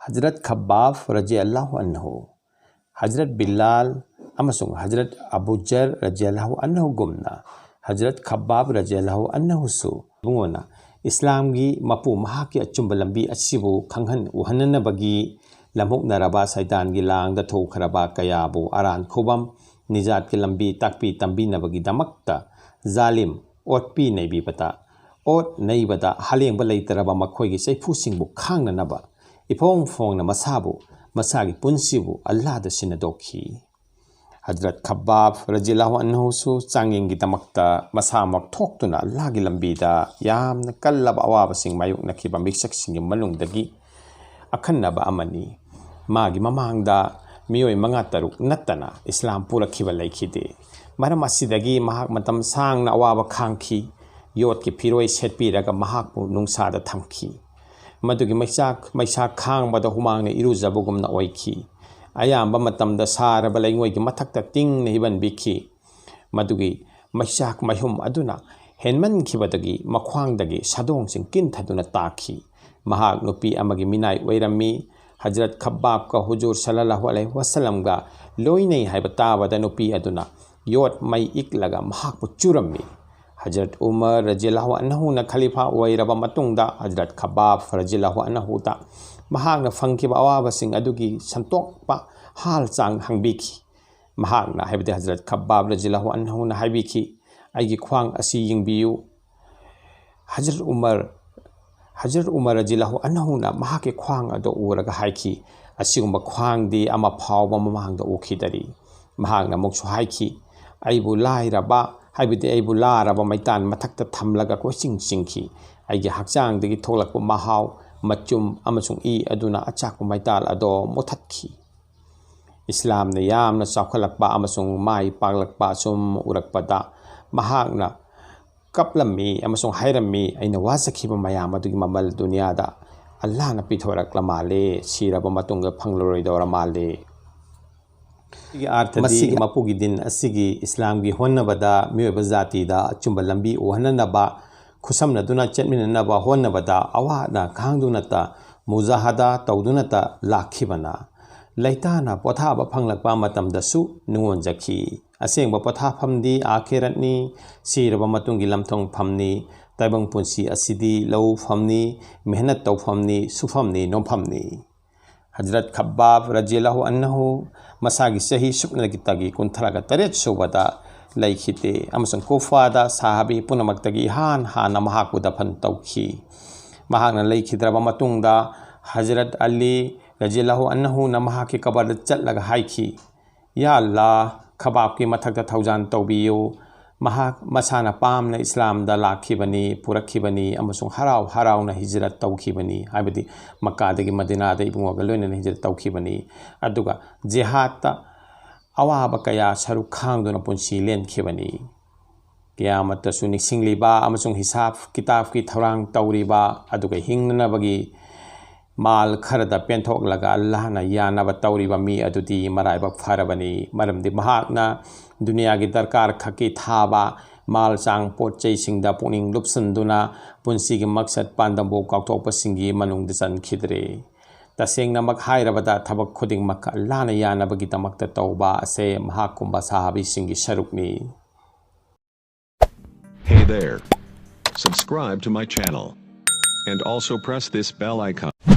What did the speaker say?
हजरत Khabbab रज़ियल्लाहु अन्हु, हजरत बिलाल अमसुंग हजरत अबूजर रज़ियल्लाहु अन्हु गुमना हजरत खब्बाब रज़ियल्लाहु अन्हु सु बुंगोना इस्लाम की मपू महा की अचुंब लंबी असिबु खंगहन उहननबगी लमुकनरबा सैतान की लांग द थोखरबा कयाबु अरान खुबम निजात की लंबी ताकपी तंबीनबगी दमक्ता जालिम ओटपी नैबीबता ओट नैबदा हलेंब लैतरबा मखोयगी सैफुसिंगबु खांगननबा इफोंग फोंगना मसाबु मसागी पुंसिबु अल्लाहदा सिनदोखी हजरत खब्बाब रज़ियल्लाहु अन्हु सु चांगिंगी दमक्ता मसामक थोक्तुना अल्लाहगी लंबीदा यामना कल्लब अवाबसिंग मायुकनखिबा मिक्सकसिंगी मनुंगदगी अखन्नबा अमनी मागी ममांगदा मियोय मंगा तरुक नत्तना इस्लाम पुरखिबा लैखिदे मरम असिदगी महाक मतम सांगना अवाबा खांखी योटकी फिरोय सेटपीरगा महाकपु नुंसादा थमखी मदुगी मैसा खांगबदा हुमांगना इरुजबगुमना ओइखी अयाम्बा मतमदा सारबा लैंगोयगी मथक्ता तिंगना हिबनबिखी मदुगी मैसाक मैहुम अदुना हेनमनखिबदगी मख्वांगदगी सदोंगसिंग किनथदुना ताखी महाक नुपी अमगी मिनाय ओइरम्मी हजरत खब्बाब का हुजूर सल्लल्लाहु अलैहि वसल्लम गा लोइनै हाइबा ताबदा नुपी अदुना योट मै इकलगा महाकपु चुरम्मी हजरत उमर रज़ियल्लाहु अन्हु न खलीफा ओइरबा मतुंगदा हजरत खब्बाब रज़ियल्लाहु अन्हु ता महाकना फंखिबा अवाबसिंग अदुगी संतोकपा हाल चांग हंगबिखी महाकना हाइबदे हजरत खब्बाब रज़ियल्लाहु अन्हु न हाइबिखी आइगी ख्वांग असि यिंगबियु हजरत उमर रज़ियल्लाहु अन्हु न महाके ख्वांग अदो उरगा हाइखी असिगुंबा ख्वांगदी अमा फावबा ममांगदा उखिदरी महाकना मुक्सु हाइखी आइबु लाइरबा हाइबदे आइबु लारबा मैतान मथक्ता थमलगा कोचिंग चिंखी आइगे हक्चांगदगी थोलकपा महाव मचुम अमसुंग ई अदुना अचाकपा मैताल अदो मोथत्खी इस्लाम ने यामना चाखलकपा अमसुंग माई पागलकपा सुम उरकपदा महाकना कपलम्मी अमसुंग हाइरम्मी अइना वाजखिबा मयाम अदुगी ममल दुनियादा अल्लाहना पिथोरकला माले सिरबा मतुंगा फंगलरोइदोरा माले मसीगी मपुगी दिन असिगी इस्लाम की होनबदा मियोबा जातिदा अचुंबा लंबी ओहननबा खुसमनदुना चटमिननबा होनबदा अवाना खांगदुनता मुजाहदा तौदुनता लाखिबना लैताना पोथाबा फंगलकपा मतमदसु नुंगोंजखी असेंबा पोथाफमदी आखिरतनी सिरबा मतुंगी लमथोंग फमनी ताइबंग पुंसी असिदी लौ फमनी मेहनत तौफमनी सुफमनी नोफमनी हजरत खब्बाब रज़ियल्लाहु अन्हु मसागी सही सुकनगी तगी कुंथरागा तरेत सुबदा लैखिते अमसुंग कुफादा साहाबी पुनमक्तगी हान महाकु दफन तौखी महाकना लैखिद्रबा मतुंगदा हजरत अली रज़ियल्लाहु अन्हु न महाके कबर चलगा हाइखी या अल्लाह खब्बाब की मथक्ता थौजान तौबियो महाक मसाना पामना इस्लाम दा लाखिबनी पुरखिबनी अमसुंग हराव हरावना हिजरत तौखिबनी हाइबदी मक्कादगी मदीनादा इबुंगोगा लोइना हिजरत तौखिबनी अदुगा जिहादता अवाबा कया सरुक खांगदुना पुंसी लेनखिबनी कियामतसु निसिंगलिबा अमसुंग हिसाब किताब की थौरांग तौरिबा अदुगा हिंगनबगी माल खरदा पेंथोकलगा अल्लाहना यानबा तौरिबा मी अदुदी मराइबक फरबनी मरमदि महाकना दुनिया की दरकार खकी थाबा माल चांग पोट चैसिंगदा पुनिंग लुपसंदुना पुंसी की मकसद पांदंबो काउथोकपसिंगी मनुंगदा चनखिद्रे तसेंगनमक हाइरबदा थबक खुदिंगमक अल्लाहना यानबगी दमक्ता तौबा असे महाकुंबा साहाबीसिंगी सरुकनी Hey there. Subscribe to my channel and also press this bell icon.